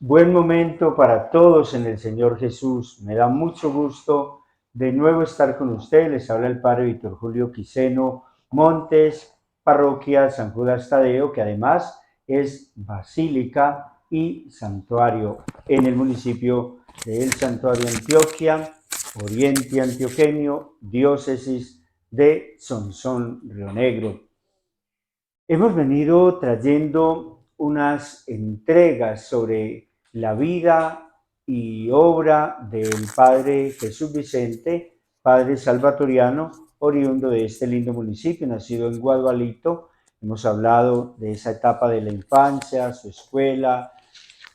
Buen momento para todos en el Señor Jesús. Me da mucho gusto de nuevo estar con ustedes. Les habla el Padre Víctor Julio Quiseno Montes, parroquia San Judas Tadeo, que además es basílica y santuario en el municipio del Santuario Antioquia, Oriente Antioqueño, diócesis de Sonsón, Río Negro. Hemos venido trayendo unas entregas sobre la vida y obra del Padre Jesús Vicente, Padre salvatoriano, oriundo de este lindo municipio, nacido en Guadalito. Hemos hablado de esa etapa de la infancia, su escuela,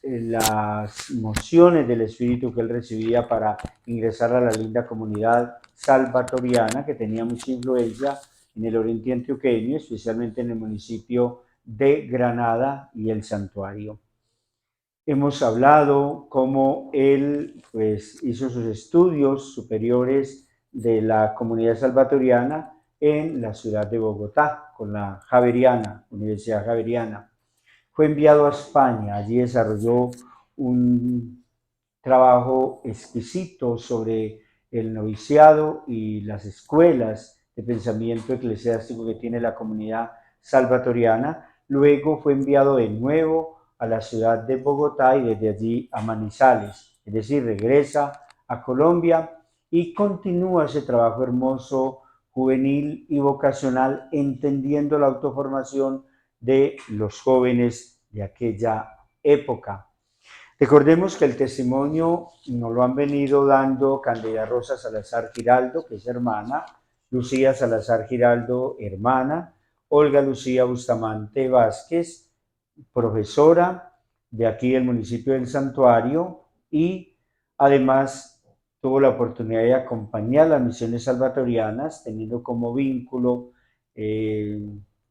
las mociones del Espíritu que él recibía para ingresar a la linda comunidad salvatoriana que tenía mucha influencia en el oriente antioqueño, especialmente en el municipio de Granada y el Santuario. Hemos hablado cómo él pues, hizo sus estudios superiores de la comunidad salvatoriana en la ciudad de Bogotá, con la Javeriana, Universidad Javeriana. Fue enviado a España, allí desarrolló un trabajo exquisito sobre el noviciado y las escuelas de pensamiento eclesiástico que tiene la comunidad salvatoriana. Luego fue enviado de nuevo a la ciudad de Bogotá y desde allí a Manizales, es decir, regresa a Colombia y continúa ese trabajo hermoso, juvenil y vocacional, entendiendo la autoformación de los jóvenes de aquella época. Recordemos que el testimonio nos lo han venido dando Candida Rosa Salazar Giraldo, que es hermana, Lucía Salazar Giraldo, hermana, Olga Lucía Bustamante Vázquez, profesora de aquí del municipio del Santuario, y además tuvo la oportunidad de acompañar las misiones salvatorianas, teniendo como vínculo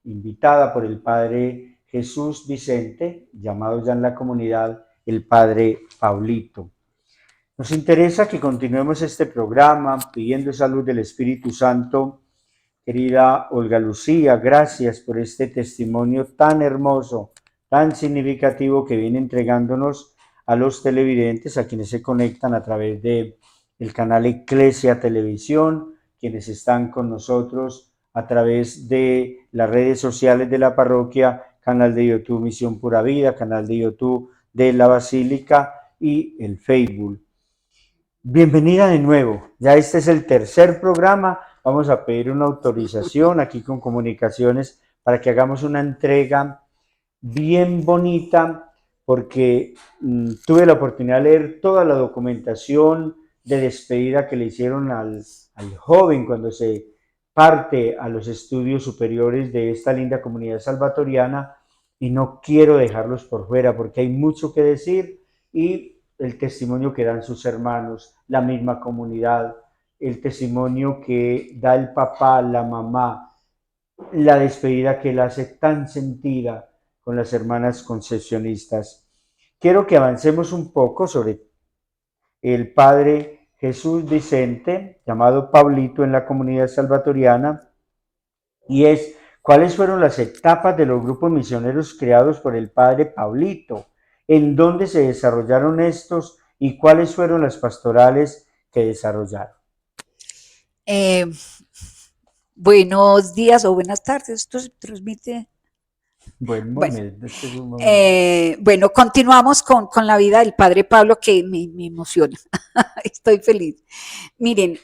invitada por el padre Jesús Vicente, llamado ya en la comunidad el padre Paulito. Nos interesa que continuemos este programa pidiendo salud del Espíritu Santo. Querida Olga Lucía, gracias por este testimonio tan hermoso, tan significativo que viene entregándonos a los televidentes, a quienes se conectan a través de el canal Eclesia Televisión, quienes están con nosotros a través de las redes sociales de la parroquia, canal de YouTube Misión Pura Vida, canal de YouTube de la Basílica y el Facebook. Bienvenida de nuevo. Ya este es el tercer programa. Vamos a pedir una autorización aquí con comunicaciones para que hagamos una entrega bien bonita porque tuve la oportunidad de leer toda la documentación de despedida que le hicieron al joven cuando se parte a los estudios superiores de esta linda comunidad salvatoriana y no quiero dejarlos por fuera porque hay mucho que decir y el testimonio que dan sus hermanos, la misma comunidad, el testimonio que da el papá, la mamá, la despedida que él hace tan sentida con las hermanas concesionistas. Quiero que avancemos un poco sobre el padre Jesús Vicente, llamado Pablito en la comunidad salvatoriana, y es cuáles fueron las etapas de los grupos misioneros creados por el padre Pablito, en dónde se desarrollaron estos y cuáles fueron las pastorales que desarrollaron. Eh, Buenos días o buenas tardes, esto se transmite. Buen Bueno, momento, este es un momento. bueno, continuamos con la vida del padre Pablo que me emociona, estoy feliz. Miren,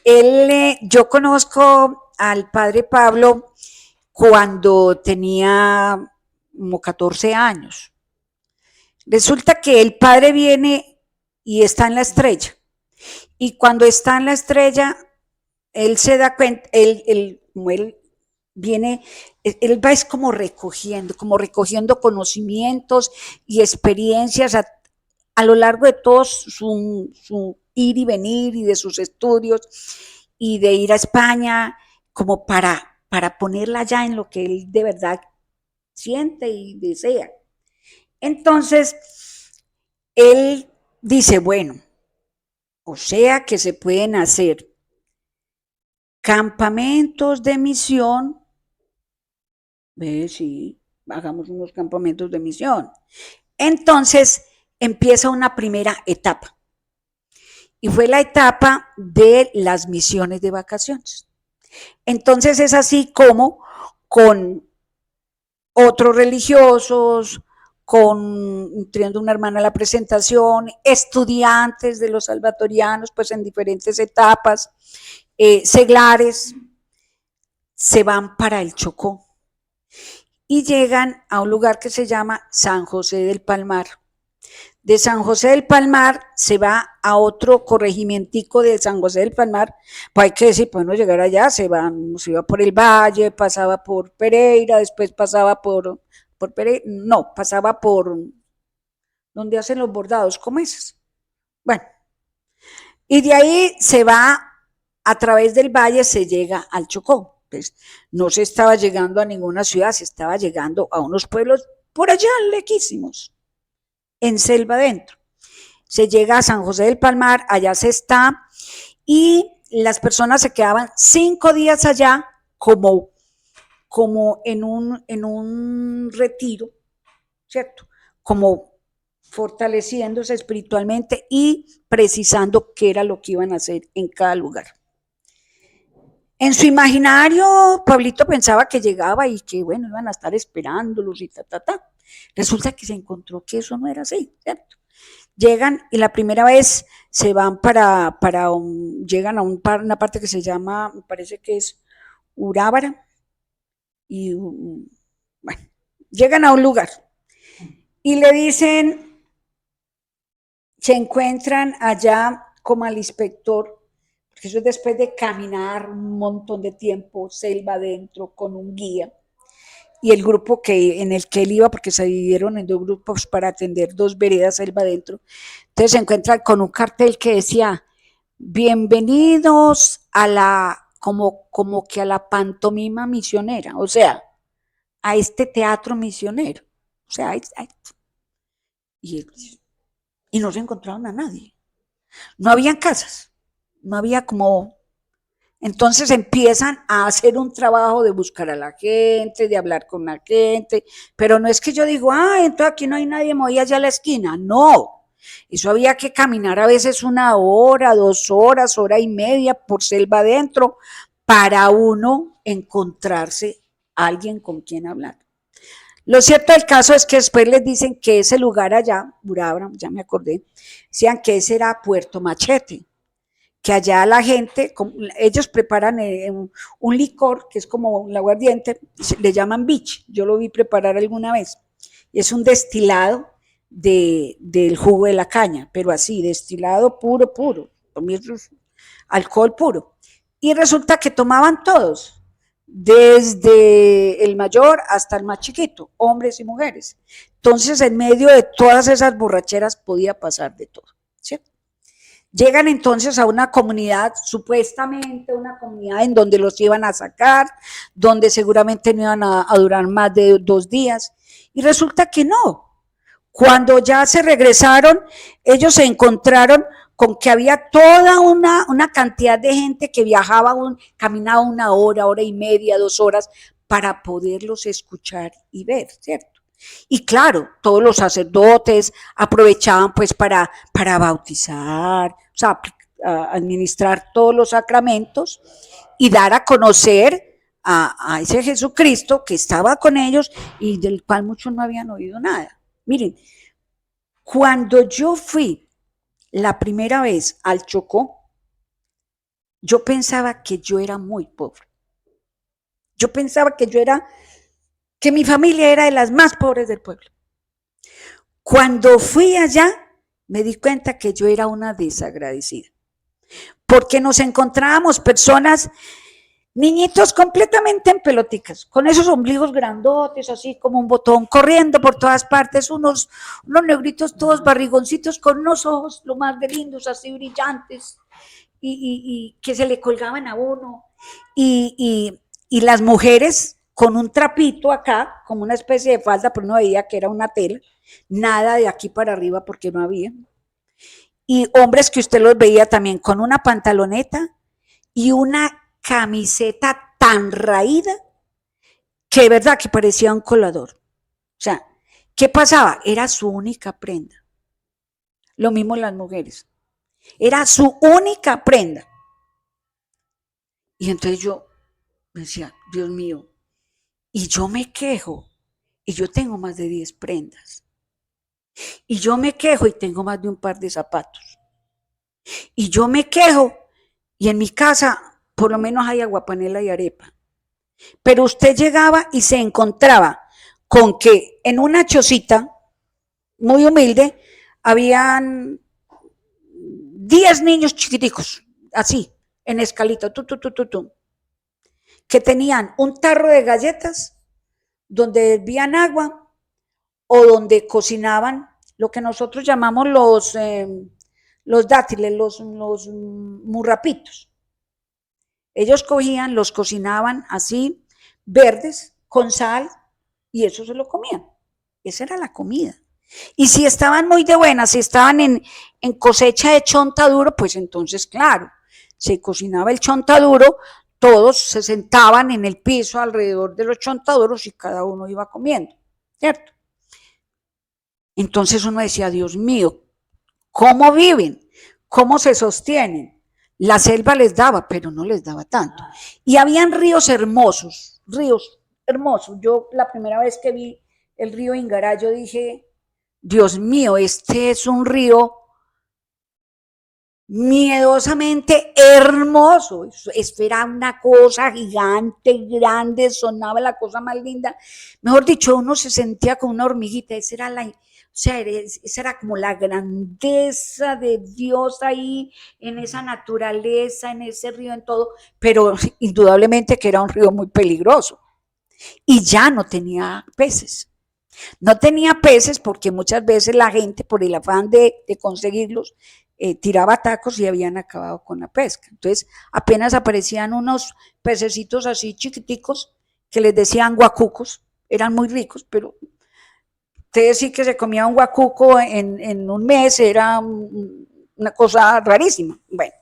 yo conozco al padre Pablo cuando tenía como 14 años. Resulta que el padre viene y está en la estrella. Y cuando está en la estrella, él se da cuenta, como él viene, él va es como recogiendo conocimientos y experiencias a lo largo de todo su ir y venir y de sus estudios y de ir a España como para ponerla ya en lo que él de verdad siente y desea. Entonces, él dice, bueno, o sea que se pueden hacer campamentos de misión. Sí, hagamos unos campamentos de misión. Entonces, empieza una primera etapa. Y fue la etapa de las misiones de vacaciones. Entonces es así como con otros religiosos, teniendo una hermana a la presentación, estudiantes de los salvatorianos, pues en diferentes etapas, seglares, se van para el Chocó y llegan a un lugar que se llama San José del Palmar. De San José del Palmar se va a otro corregimientico de San José del Palmar, pues hay que decir, pues no llegar allá, se iba por el valle, pasaba por Pereira, después pasaba por Pereira, no, pasaba por donde hacen los bordados, ¿cómo es? Bueno, y de ahí se va a través del valle, se llega al Chocó. Pues no se estaba llegando a ninguna ciudad, se estaba llegando a unos pueblos por allá lejísimos, en selva adentro. Se llega a San José del Palmar, allá se está, y las personas se quedaban 5 días allá como en un retiro, ¿cierto? Como fortaleciéndose espiritualmente y precisando qué era lo que iban a hacer en cada lugar. En su imaginario, Pablito pensaba que llegaba y que, bueno, iban a estar esperándolos y ta. Resulta que se encontró que eso no era así, ¿cierto? Llegan y la primera vez se van llegan a una parte que se llama, me parece que es Urábara, y bueno, llegan a un lugar y le dicen, se encuentran allá como al inspector, porque eso es después de caminar un montón de tiempo, selva adentro, con un guía, y el grupo en el que él iba, porque se dividieron en 2 grupos para atender 2 veredas selva adentro. Entonces se encuentran con un cartel que decía, bienvenidos a como que a la pantomima misionera, o sea, a este teatro misionero. O sea, y no se encontraron a nadie. No habían casas, no había como... Entonces empiezan a hacer un trabajo de buscar a la gente, de hablar con la gente, pero no es que yo digo, entonces aquí no hay nadie, me voy allá a la esquina. No, eso había que caminar a veces 1 hora, 2 horas, hora y media por selva adentro para uno encontrarse a alguien con quien hablar. Lo cierto del caso es que después les dicen que ese lugar allá, Burabra, ya me acordé, decían que ese era Puerto Machete, que allá la gente, ellos preparan un licor que es como un aguardiente, le llaman beach, yo lo vi preparar alguna vez, y es un destilado del jugo de la caña, pero así, destilado puro, alcohol puro. Y resulta que tomaban todos, desde el mayor hasta el más chiquito, hombres y mujeres. Entonces, en medio de todas esas borracheras podía pasar de todo, ¿cierto? Llegan entonces a una comunidad, supuestamente una comunidad en donde los iban a sacar, donde seguramente no iban a durar más de 2 días, y resulta que no. Cuando ya se regresaron, ellos se encontraron con que había toda una cantidad de gente que viajaba, caminaba 1 hora, hora y media, 2 horas, para poderlos escuchar y ver, ¿cierto? Y claro, todos los sacerdotes aprovechaban pues para bautizar, o sea, administrar todos los sacramentos y dar a conocer a ese Jesucristo que estaba con ellos y del cual muchos no habían oído nada. Miren, cuando yo fui la primera vez al Chocó, yo pensaba que yo era muy pobre. Yo pensaba que mi familia era de las más pobres del pueblo. Cuando fui allá, me di cuenta que yo era una desagradecida, porque nos encontrábamos personas, niñitos completamente en peloticas, con esos ombligos grandotes, así como un botón, corriendo por todas partes, unos negritos todos barrigoncitos, con unos ojos lo más de lindos, así brillantes, y que se le colgaban a uno, y las mujeres con un trapito acá, como una especie de falda, pero no veía que era una tela, nada de aquí para arriba porque no había, y hombres que usted los veía también con una pantaloneta y una camiseta tan raída que de verdad que parecía un colador. O sea, ¿qué pasaba? Era su única prenda. Lo mismo las mujeres. Era su única prenda. Y entonces yo decía, Dios mío, y yo me quejo, y yo tengo más de 10 prendas. Y yo me quejo y tengo más de un par de zapatos. Y yo me quejo y en mi casa por lo menos hay aguapanela y arepa. Pero usted llegaba y se encontraba con que en una chocita muy humilde habían 10 niños chiquiticos, así, en escalita, que tenían un tarro de galletas donde hervían agua o donde cocinaban lo que nosotros llamamos los dátiles, los murrapitos. Ellos cogían, los cocinaban así, verdes, con sal, y eso se lo comían. Esa era la comida. Y si estaban muy de buenas, si estaban en cosecha de chontaduro, pues entonces, claro, se cocinaba el chontaduro, todos se sentaban en el piso alrededor de los chontaduros y cada uno iba comiendo, ¿cierto? Entonces uno decía, Dios mío, ¿cómo viven? ¿Cómo se sostienen? La selva les daba, pero no les daba tanto. Y habían ríos hermosos, ríos hermosos. Yo la primera vez que vi el río Ingará, yo dije, Dios mío, este es un río miedosamente hermoso. Eso era una cosa gigante, grande, sonaba la cosa más linda. Mejor dicho, uno se sentía como una hormiguita. Esa era esa era como la grandeza de Dios ahí, en esa naturaleza, en ese río, en todo, pero indudablemente que era un río muy peligroso. Y ya no tenía peces. No tenía peces porque muchas veces la gente, por el afán de conseguirlos, tiraba tacos y habían acabado con la pesca. Entonces, apenas aparecían unos pececitos así chiquiticos que les decían guacucos, eran muy ricos, pero ustedes sí que se comía un guacuco en un mes, era una cosa rarísima. Bueno,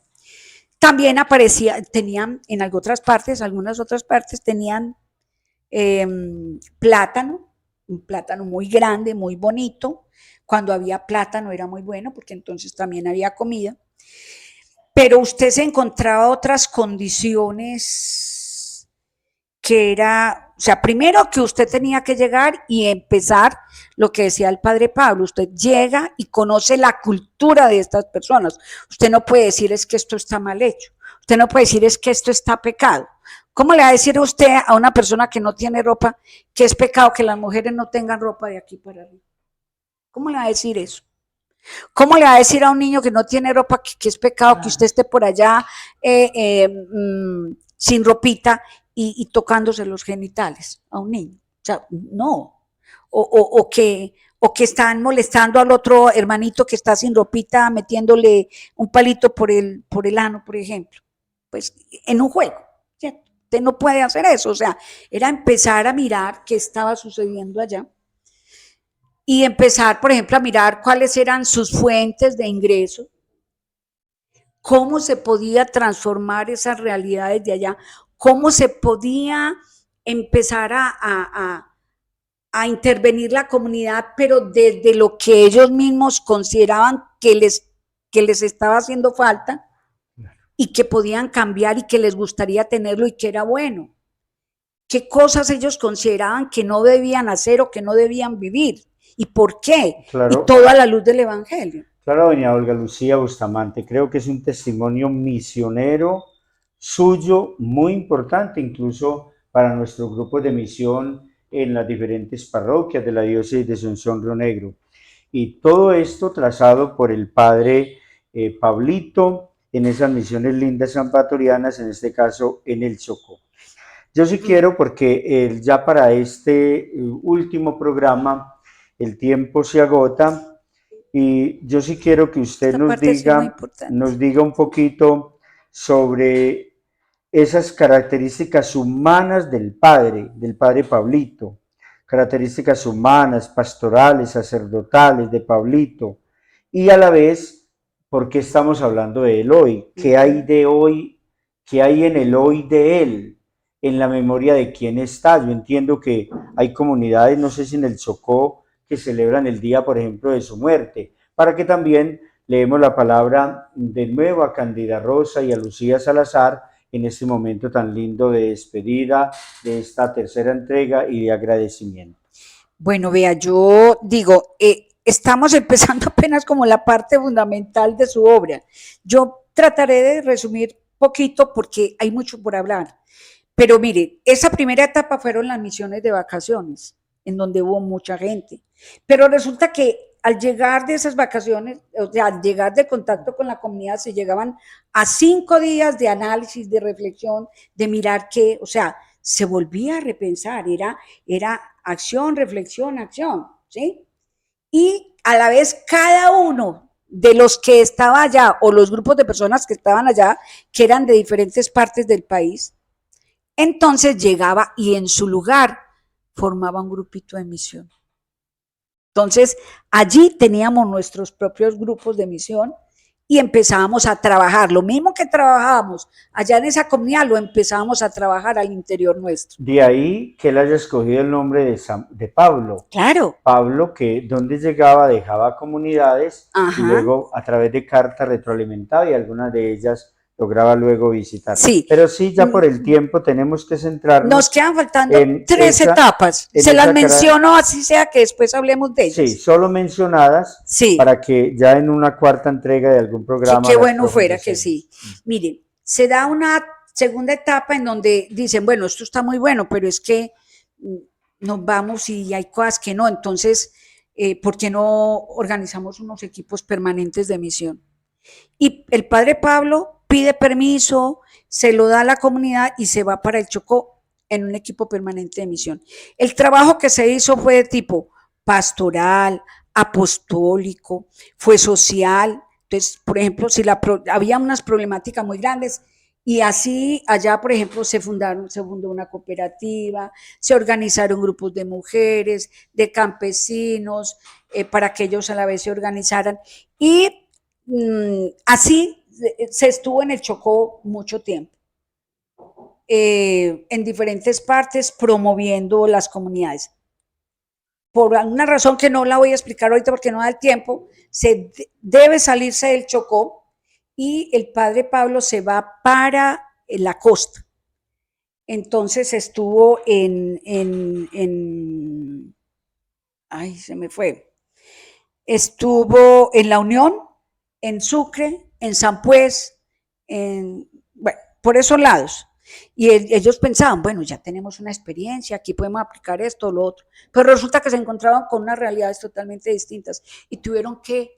también aparecía, tenían en algunas otras partes tenían eh, plátano, un plátano muy grande, muy bonito. Cuando había plátano era muy bueno porque entonces también había comida. Pero usted se encontraba otras condiciones que era, o sea, primero que usted tenía que llegar y empezar lo que decía el padre Pablo, usted llega y conoce la cultura de estas personas. Usted no puede decir es que esto está mal hecho, usted no puede decir es que esto está pecado. ¿Cómo le va a decir usted a una persona que no tiene ropa que es pecado que las mujeres no tengan ropa de aquí para arriba? ¿Cómo le va a decir eso? ¿Cómo le va a decir a un niño que no tiene ropa que es pecado que usted esté por allá sin ropita y tocándose los genitales a un niño? O sea, no. O que están molestando al otro hermanito que está sin ropita, metiéndole un palito por el ano, por ejemplo. Pues en un juego. ¿Cierto? Usted no puede hacer eso. O sea, era empezar a mirar qué estaba sucediendo allá y empezar, por ejemplo, a mirar cuáles eran sus fuentes de ingreso, cómo se podía transformar esas realidades de allá, cómo se podía empezar a intervenir la comunidad, pero desde lo que ellos mismos consideraban que les estaba haciendo falta y que podían cambiar y que les gustaría tenerlo y que era bueno. ¿Qué cosas ellos consideraban que no debían hacer o que no debían vivir? ¿Y por qué? Claro, Y todo a la luz del Evangelio. claro, doña Olga Lucía Bustamante, creo que es un testimonio misionero suyo muy importante, incluso para nuestro grupo de misión en las diferentes parroquias de la diócesis de Asunción Río Negro. Y todo esto trazado por el padre Pablito en esas misiones lindas sanpatorianas, en este caso en el Chocó. Yo sí quiero, porque ya para este último programa el tiempo se agota, y yo sí quiero que usted Esta parte sí es muy importante. nos diga un poquito sobre esas características humanas del padre Pablito, características humanas, pastorales, sacerdotales de Pablito, y a la vez, ¿por qué estamos hablando de él hoy? ¿Qué hay de hoy? ¿Qué hay en el hoy de él? En la memoria de quién está. Yo entiendo que hay comunidades, no sé si en el Chocó, que celebran el día, por ejemplo, de su muerte, para que también leemos la palabra de nuevo a Cándida Rosa y a Lucía Salazar en este momento tan lindo de despedida de esta tercera entrega y de agradecimiento. Bueno, vea, yo digo, estamos empezando apenas como la parte fundamental de su obra. Yo trataré de resumir poquito porque hay mucho por hablar. Pero mire, esa primera etapa fueron las misiones de vacaciones, en donde hubo mucha gente. Pero resulta que al llegar de esas vacaciones, o sea, al llegar de contacto con la comunidad, se llegaban a 5 días de análisis, de reflexión, de mirar qué, o sea, se volvía a repensar, era acción, reflexión, acción, ¿sí? Y a la vez cada uno de los que estaba allá o los grupos de personas que estaban allá, que eran de diferentes partes del país, entonces llegaba y en su lugar formaba un grupito de misión. Entonces allí teníamos nuestros propios grupos de misión y empezábamos a trabajar. Lo mismo que trabajábamos allá en esa comunidad, lo empezábamos a trabajar al interior nuestro. De ahí que él haya escogido el nombre de Pablo. Claro. Pablo, que donde llegaba dejaba comunidades y Ajá. luego a través de cartas retroalimentaba y algunas de ellas lograba luego visitar. Sí. Pero sí, ya por el tiempo tenemos que centrarnos. Nos quedan faltando en 3 esa, etapas. en Se las esa menciono así sea que después hablemos de ellas. Sí, solo mencionadas Sí. para que ya en una cuarta entrega de algún programa. Qué bueno fuera que sí. Miren, se da una segunda etapa en donde dicen, bueno, esto está muy bueno, pero es que nos vamos y hay cosas que no. Entonces, ¿por qué no organizamos unos equipos permanentes de misión? Y el padre Pablo pide permiso, se lo da a la comunidad y se va para el Chocó en un equipo permanente de misión. El trabajo que se hizo fue de tipo pastoral, apostólico, fue social. Entonces, por ejemplo, si había unas problemáticas muy grandes, y así allá, por ejemplo, se fundó una cooperativa, se organizaron grupos de mujeres, de campesinos, para que ellos a la vez se organizaran. Y así se estuvo en el Chocó mucho tiempo, en diferentes partes promoviendo las comunidades. Por una razón que no la voy a explicar ahorita porque no da el tiempo, debe salirse del Chocó y el padre Pablo se va para la costa. Entonces estuvo ay, se me fue. Estuvo en La Unión, en Sucre, en San Pues, bueno, por esos lados. Y ellos pensaban, bueno, ya tenemos una experiencia, aquí podemos aplicar esto o lo otro. Pero resulta que se encontraban con unas realidades totalmente distintas y tuvieron que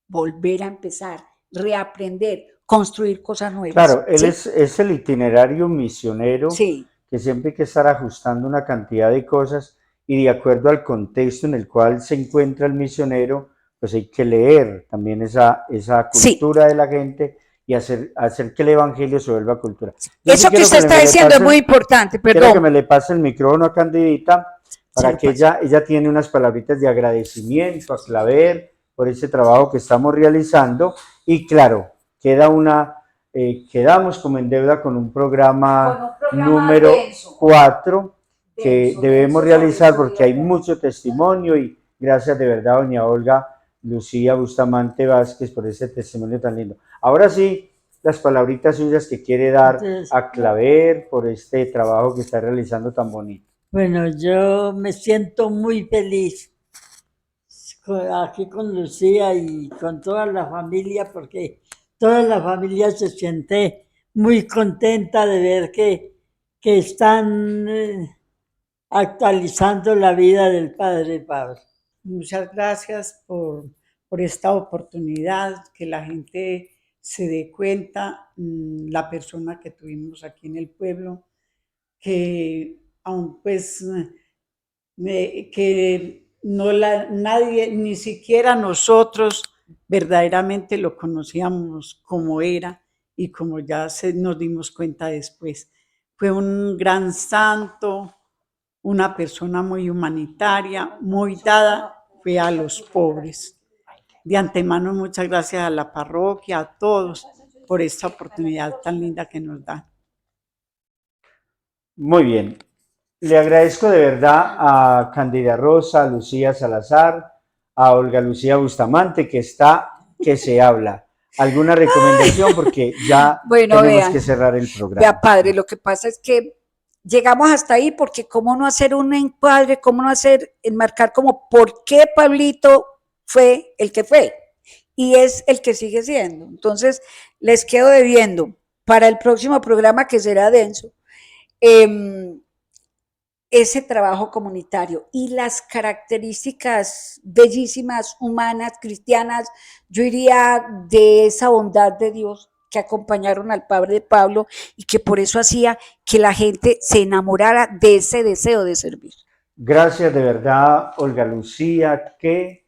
volver a empezar, reaprender, construir cosas nuevas. Claro, él es el itinerario misionero, sí, que siempre hay que estar ajustando una cantidad de cosas y de acuerdo al contexto en el cual se encuentra el misionero, pues hay que leer también esa cultura de la gente y hacer que el evangelio se vuelva cultura. Eso que usted está diciendo es muy importante, perdón. Quiero que me le pase el micrófono a Candidita para que ella tiene unas palabritas de agradecimiento a Claver por ese trabajo que estamos realizando y claro, quedamos como en deuda con un programa número 4 que debemos realizar porque hay mucho testimonio y gracias de verdad doña Olga Lucía Bustamante Vázquez por ese testimonio tan lindo. Ahora sí, las palabritas suyas que quiere dar a Claver por este trabajo que está realizando tan bonito. Bueno, yo me siento muy feliz aquí con Lucía y con toda la familia, porque toda la familia se siente muy contenta de ver que están actualizando la vida del padre Pablo. Muchas gracias por esta oportunidad, que la gente se dé cuenta, la persona que tuvimos aquí en el pueblo, que aún pues que nadie, ni siquiera nosotros verdaderamente lo conocíamos como era y como ya nos dimos cuenta después. Fue un gran santo, una persona muy humanitaria, muy dada fue a los pobres. De antemano, muchas gracias a la parroquia, a todos, por esta oportunidad tan linda que nos dan. Muy bien. Le agradezco de verdad a Cándida Rosa, a Lucía Salazar, a Olga Lucía Bustamante, que está que se habla. ¿Alguna recomendación? Porque ya Bueno, tenemos vean, que cerrar el vea, programa. padre, lo que pasa es que llegamos hasta ahí porque cómo no hacer un encuadre, cómo no hacer, enmarcar como por qué Pablito fue el que fue y es el que sigue siendo. Entonces, les quedo debiendo para el próximo programa que será denso, ese trabajo comunitario y las características bellísimas, humanas, cristianas, yo diría de esa bondad de Dios que acompañaron al padre Pablo y que por eso hacía que la gente se enamorara de ese deseo de servir. Gracias de verdad, Olga Lucía. Qué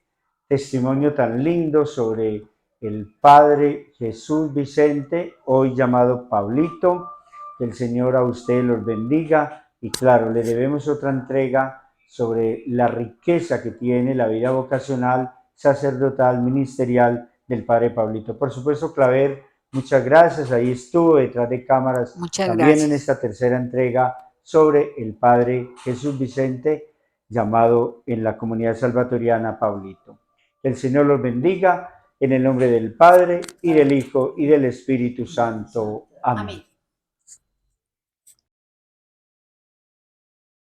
testimonio tan lindo sobre el Padre Jesús Vicente, hoy llamado Pablito. Que el Señor a usted los bendiga. Y claro, le debemos otra entrega sobre la riqueza que tiene la vida vocacional, sacerdotal, ministerial del Padre Pablito. Por supuesto, Claver, muchas gracias. Ahí estuvo detrás de cámaras Muchas también en gracias. esta tercera entrega sobre el Padre Jesús Vicente, llamado en la comunidad salvatoriana Pablito. Que el Señor los bendiga en el nombre del Padre y del Hijo y del Espíritu Santo. Amén.